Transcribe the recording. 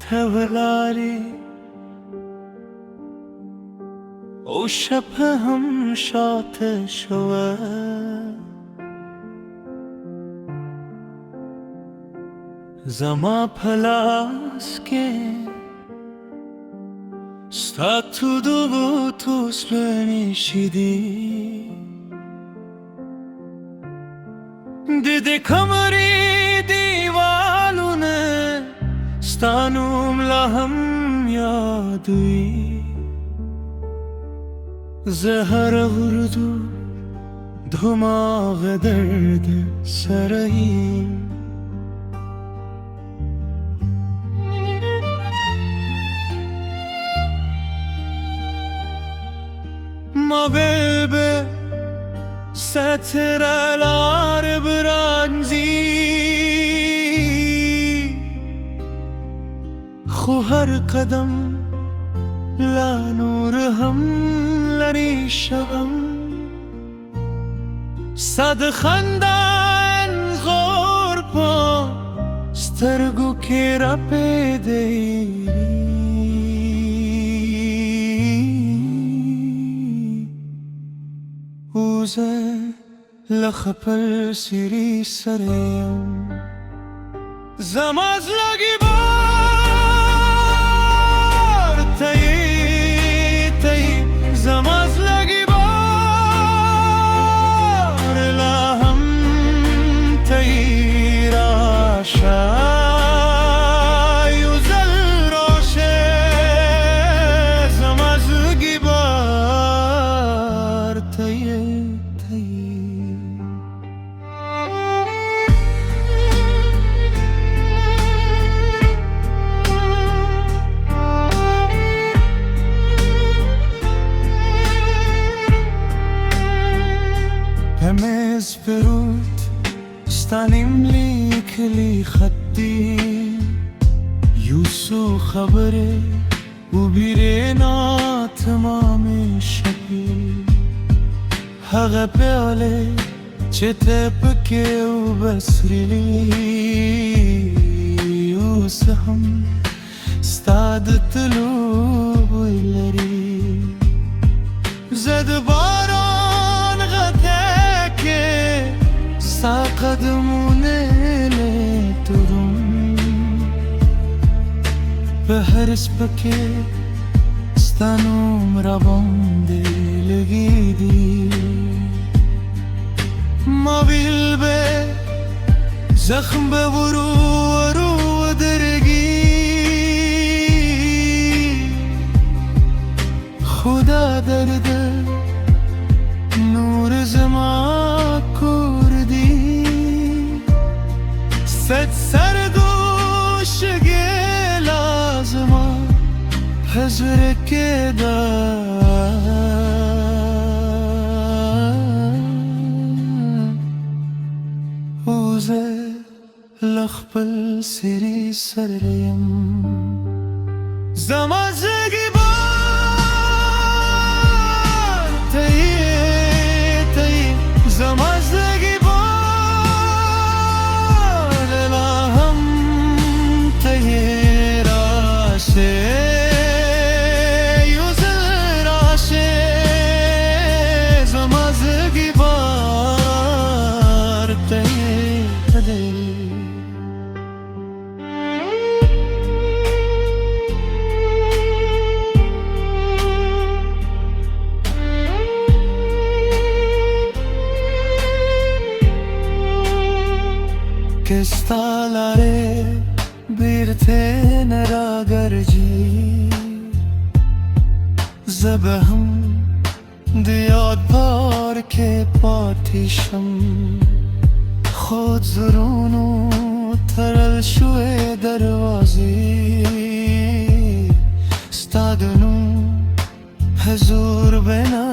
تولاری او شب هم شات شوه زما پلاس کې ستا تو دو تو سلنی شدی دیده کمری دیوالونه ستانوم لهم یادوی زهر وردو دماغ درد سرهی ما به ستره‌lar برانزی خو هر قدم لا نور هم لري شغم صد خندان غور پا سترگو کې را پیدې وزه لخپل سری سریم زما زلګي بار تی زما زلګي بار لا هم تی راشه یوزل راشه زما زلګي بار تی همز فرود ستانیم لیکلی خطی یوسو خبره و بیره نا تمام شبی هغه پیاله چه تپکه و بسریلی اوس هم ستا د تلو بوی لري زه د باران غته کې ستا قدمونه لیدم په هر سپکه ستا نوم راباندې لګېدي ما ویل به زخم به ورو درګي خدا درد نور زما کردی ست سرگوش لازما حضور که اوزه لخپل سری سریم زما زگی زما زگی بار لا هم تی راشه یوزل راشه زما زگی بار تی Kestaları bir tenera garci Zabahım diyad parke patişam Khod zurunu taral şue darvazi Stadunu hazur bena